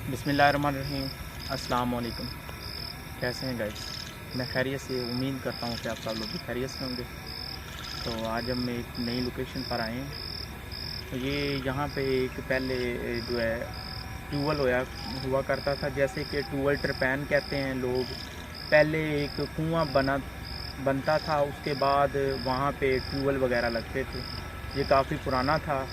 बिस्मिल्लाहिर्रहमानिर्रहीम। अस्सलाम वालेकुम। कैसे हैं गाइस? मैं खैरियत से उम्मीद करता हूँ कि आप सब लोग भी खैरियत से होंगे। तो आज हम एक नई लोकेशन पर आए हैं। तो ये यहाँ पे एक पहले जो है ट्यूबवेल हुआ करता था, जैसे कि ट्यूबवेल ट्रपैन कहते हैं लोग। पहले एक कुआं बनता था, उसके बाद वहाँ पे ट्यूबवेल वगैरह लगते थे। ये काफ़ी पुराना था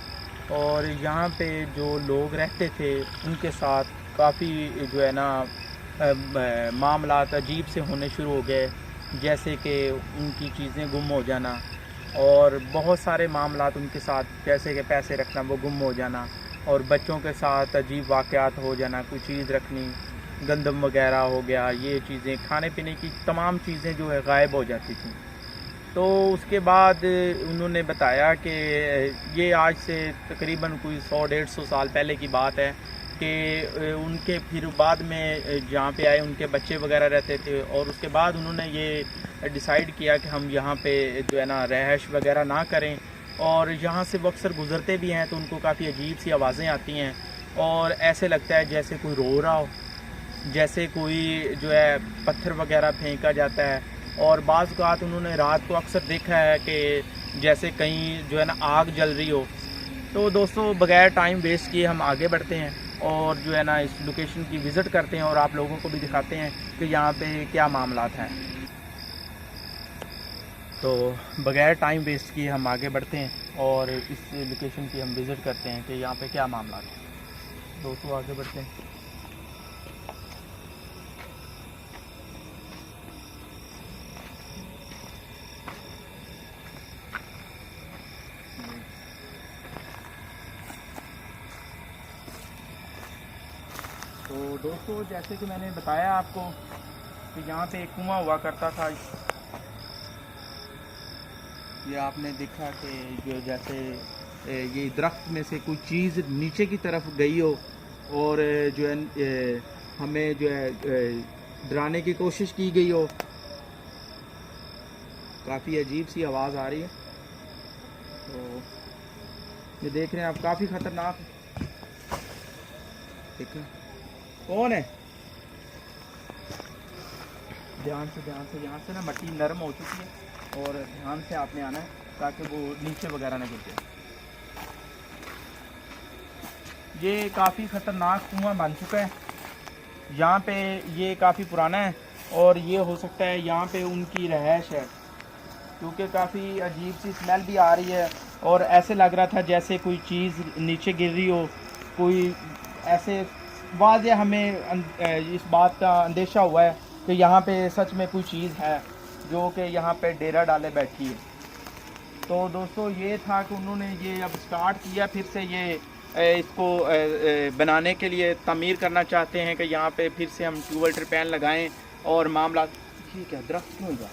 और यहाँ पे जो लोग रहते थे उनके साथ काफ़ी जो है ना मामलात अजीब से होने शुरू हो गए, जैसे कि उनकी चीज़ें गुम हो जाना और बहुत सारे मामलात उनके साथ, जैसे कि पैसे रखना वो गुम हो जाना और बच्चों के साथ अजीब वाक़यात हो जाना। कोई चीज़ रखनी, गंदम वगैरह हो गया, ये चीज़ें, खाने पीने की तमाम चीज़ें जो है गायब हो जाती थी। तो उसके बाद उन्होंने बताया कि ये आज से तकरीबन कोई 100-150 साल पहले की बात है कि उनके फिर बाद में जहाँ पे आए उनके बच्चे वगैरह रहते थे और उसके बाद उन्होंने ये डिसाइड किया कि हम यहाँ पे जो है ना रहश वगैरह ना करें। और यहाँ से वो अक्सर गुज़रते भी हैं तो उनको काफ़ी अजीब सी आवाज़ें आती हैं और ऐसे लगता है जैसे कोई रो रहा हो, जैसे कोई जो है पत्थर वगैरह फेंका जाता है। और बाज़ औक़ात उन्होंने रात को अक्सर देखा है कि जैसे कहीं जो है ना आग जल रही हो। तो दोस्तों, बग़ैर टाइम वेस्ट किए हम आगे बढ़ते हैं और जो है ना इस लोकेशन की विज़िट करते हैं और आप लोगों को भी दिखाते हैं कि यहाँ पे क्या मामलात हैं। तो बग़ैर टाइम वेस्ट किए हम आगे बढ़ते हैं और इस लोकेशन की हम विज़िट करते हैं कि यहाँ पे क्या मामलात हैं। दोस्तों, आगे बढ़ते हैं। तो दोस्तों, जैसे कि मैंने बताया आपको कि यहाँ पे एक कुआं हुआ करता था। ये आपने देखा कि जो जैसे ये दरख्त में से कोई चीज़ नीचे की तरफ गई हो और जो है हमें जो है डराने की कोशिश की गई हो। काफ़ी अजीब सी आवाज़ आ रही है। तो ये देख रहे हैं आप, काफ़ी ख़तरनाक। ठीक है, कौन है? ध्यान से यहाँ से ना मिट्टी नरम हो चुकी है और ध्यान से आपने आना है ताकि वो नीचे वगैरह ना गिर जाए। ये काफ़ी ख़तरनाक कुआं बन चुका है यहाँ पे। ये काफ़ी पुराना है और ये हो सकता है यहाँ पे उनकी रहायश है, क्योंकि काफ़ी अजीब सी स्मेल भी आ रही है और ऐसे लग रहा था जैसे कोई चीज़ नीचे गिर रही हो। कोई ऐसे वाज़ेह हमें इस बात का अंदेशा हुआ है कि यहाँ पे सच में कोई चीज़ है जो कि यहाँ पे डेरा डाले बैठी है। तो दोस्तों, ये था कि उन्होंने ये अब स्टार्ट किया फिर से ये इसको बनाने के लिए तामीर करना चाहते हैं कि यहाँ पे फिर से हम ट्यूबवेल ट्रपैन लगाएं और मामला। ठीक है, दरख्त क्यों हुआ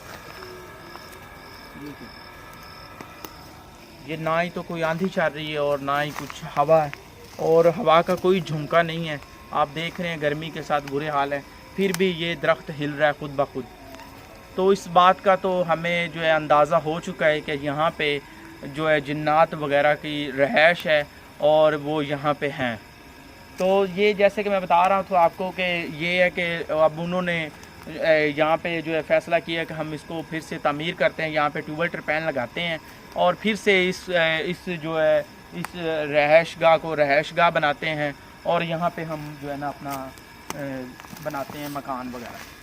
ये? ना ही तो कोई आंधी चल रही है और ना ही कुछ हवा है और हवा का कोई झुमका नहीं है। आप देख रहे हैं गर्मी के साथ बुरे हाल है, फिर भी ये दरख्त हिल रहा है खुद ब खुद। तो इस बात का तो हमें जो है अंदाज़ा हो चुका है कि यहाँ पे जो है जिन्नात वगैरह की रहायश है और वो यहाँ पे हैं। तो ये जैसे कि मैं बता रहा हूँ आपको कि ये है कि अब उन्होंने यहाँ पे जो है फ़ैसला किया कि हम इसको फिर से तामीर करते हैं, यहाँ पे ट्यूबवेल ट्रपैन लगाते हैं और फिर से इस जो है इस रहायशगाह को रहायशगाह बनाते हैं और यहाँ पे हम जो है ना अपना बनाते हैं मकान वगैरह।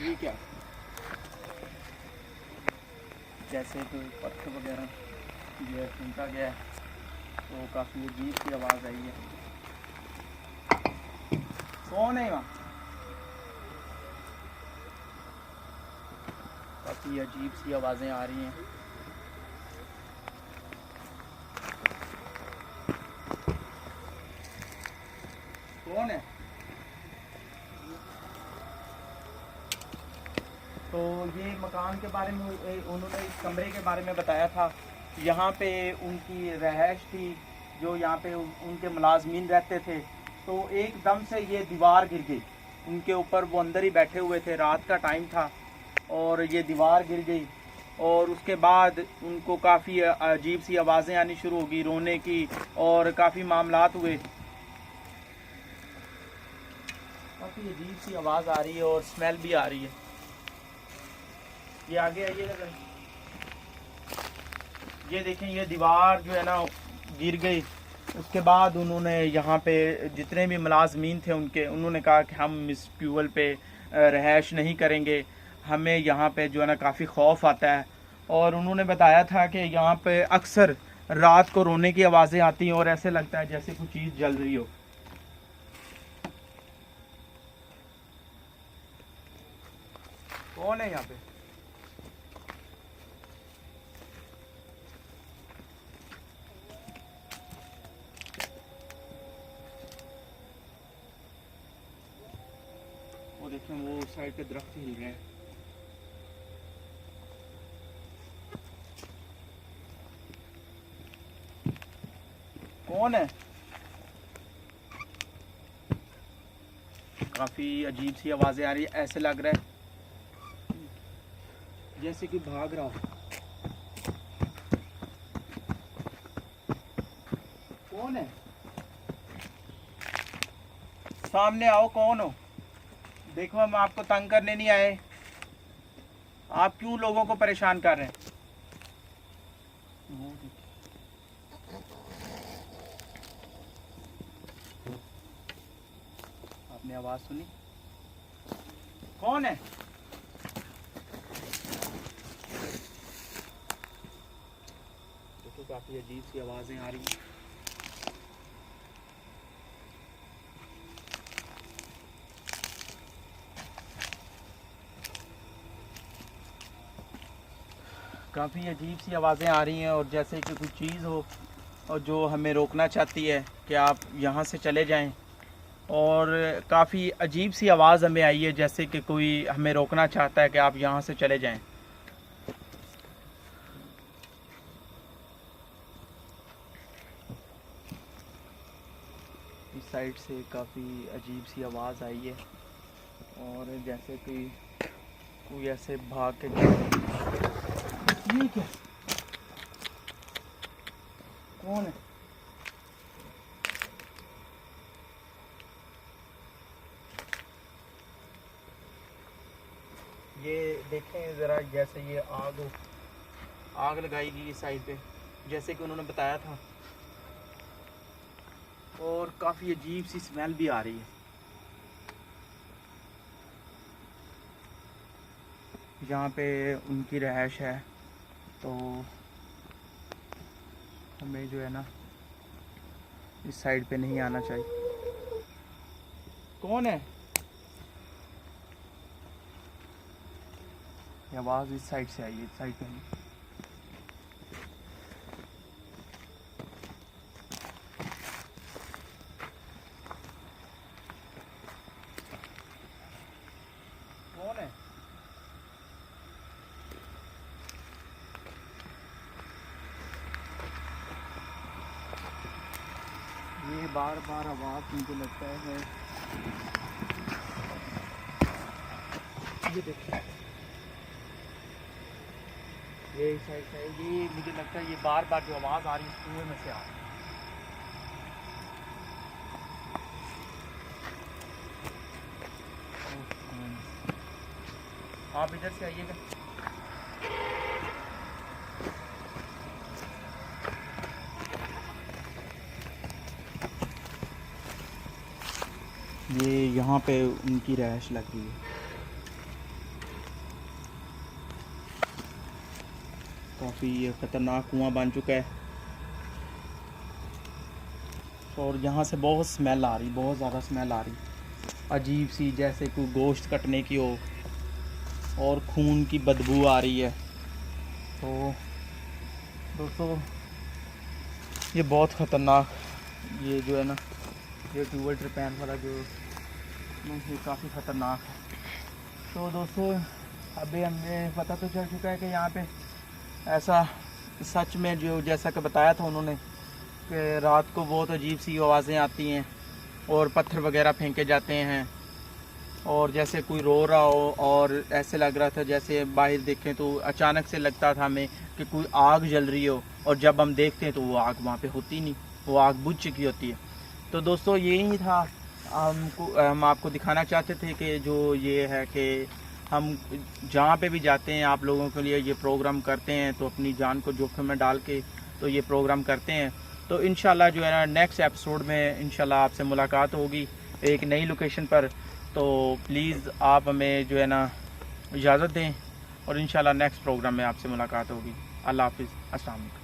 ये क्या, जैसे कोई पत्थर वगैरह जो है फेंका गया है, तो काफ़ी अजीब सी आवाज़ आई है। कौन है वहाँ? काफ़ी अजीब सी आवाज़ें आ रही हैं। कौन है? तो ये मकान के बारे में उन्होंने इस कमरे के बारे में बताया था यहाँ पे उनकी रहायश थी, जो यहाँ पे उनके मुलाजमीन रहते थे। तो एकदम से ये दीवार गिर गई उनके ऊपर। वो अंदर ही बैठे हुए थे, रात का टाइम था, और ये दीवार गिर गई। और उसके बाद उनको काफ़ी अजीब सी आवाज़ें आनी शुरू हो गई, रोने की, और काफ़ी मामलात हुए। काफ़ी अजीब सी आवाज़ आ रही है और स्मेल भी आ रही है। ये आगे आइएगा, ये देखें, ये दीवार जो है ना गिर गई। उसके बाद उन्होंने यहाँ पे जितने भी मुलाजमीन थे उन्होंने कहा कि हम इस ट्यूबवेल पे रहायश नहीं करेंगे, हमें यहाँ पे जो है ना काफ़ी खौफ आता है। और उन्होंने बताया था कि यहाँ पे अक्सर रात को रोने की आवाज़ें आती हैं और ऐसे लगता है जैसे कुछ चीज़ जल रही हो। कौन है यहाँ पे? वो देखें, वो साइड पे दरख्त हिल रहे हैं। कौन है? काफ़ी अजीब सी आवाज़ें आ रही है, ऐसे लग रहा है जैसे कि भाग रहा हो। कौन है? सामने आओ, कौन हो? देखो, हम आपको तंग करने नहीं आए। आप क्यों लोगों को परेशान कर रहे हैं? आपने आवाज़ सुनी? कौन है? देखो, काफ़ी अजीब सी आवाज़ें आ रही हैं। काफ़ी अजीब सी आवाज़ें आ रही हैं, और जैसे कि कोई चीज़ हो और जो हमें रोकना चाहती है कि आप यहाँ से चले जाएं। और काफ़ी अजीब सी आवाज़ हमें आई है, जैसे कि कोई हमें रोकना चाहता है कि आप यहाँ से चले जाएं। इस साइड से काफ़ी अजीब सी आवाज़ आई है, और जैसे कि कोई ऐसे भाग के ये क्या? कौन है? ये देखें ज़रा, जैसे ये आग लगाई गई इस साइड पे, जैसे कि उन्होंने बताया था। और काफ़ी अजीब सी स्मेल भी आ रही है। यहाँ पे उनकी रहायश है, तो हमें जो है ना इस साइड पे नहीं आना चाहिए। कौन है? आवाज़ इस साइड से आई है, इस साइड पे नहीं। कौन है? ये बार बार आवाज़ मुझे लगता है। ये देखिए, ये इस साइड से, ये मुझे लगता है ये बार बार जो आवाज़ आ रही है कुएं में से आ रही है। आप इधर से आइएगा। ये यहाँ पे उनकी रहायश लगी है। काफ़ी ये ख़तरनाक कुआं बन चुका है, और यहाँ से बहुत स्मेल आ रही, बहुत ज़्यादा स्मेल आ रही, अजीब सी, जैसे कोई गोश्त कटने की हो, और खून की बदबू आ रही है। तो दोस्तों, ये बहुत ख़तरनाक, ये जो है ना, ये ट्यूबवेल ट्रिपैन वाला जो ये काफ़ी ख़तरनाक है। तो दोस्तों, अभी हमें पता तो चल चुका है कि यहाँ पे ऐसा सच में जो जैसा कि बताया था उन्होंने कि रात को बहुत अजीब सी आवाज़ें आती हैं और पत्थर वगैरह फेंके जाते हैं, और जैसे कोई रो रहा हो, और ऐसे लग रहा था जैसे बाहर देखें तो अचानक से लगता था हमें कि कोई आग जल रही हो, और जब हम देखते हैं तो वो आग वहाँ पे होती नहीं, वो आग बुझ चुकी होती है। तो दोस्तों यही था, हम आपको दिखाना चाहते थे कि जो ये है कि हम जहाँ पे भी जाते हैं आप लोगों के लिए ये प्रोग्राम करते हैं, तो अपनी जान को जोखिम में डाल के तो ये प्रोग्राम करते हैं। तो इंशाल्लाह जो है ना नेक्स्ट एपिसोड में इंशाल्लाह आपसे मुलाकात होगी एक नई लोकेशन पर। तो प्लीज़ आप हमें जो है ना इजाज़त दें, और इंशाल्लाह नेक्स्ट प्रोग्राम में आपसे मुलाकात होगी। अल्लाह हाफिज़, अस्सलाम वालेकुम।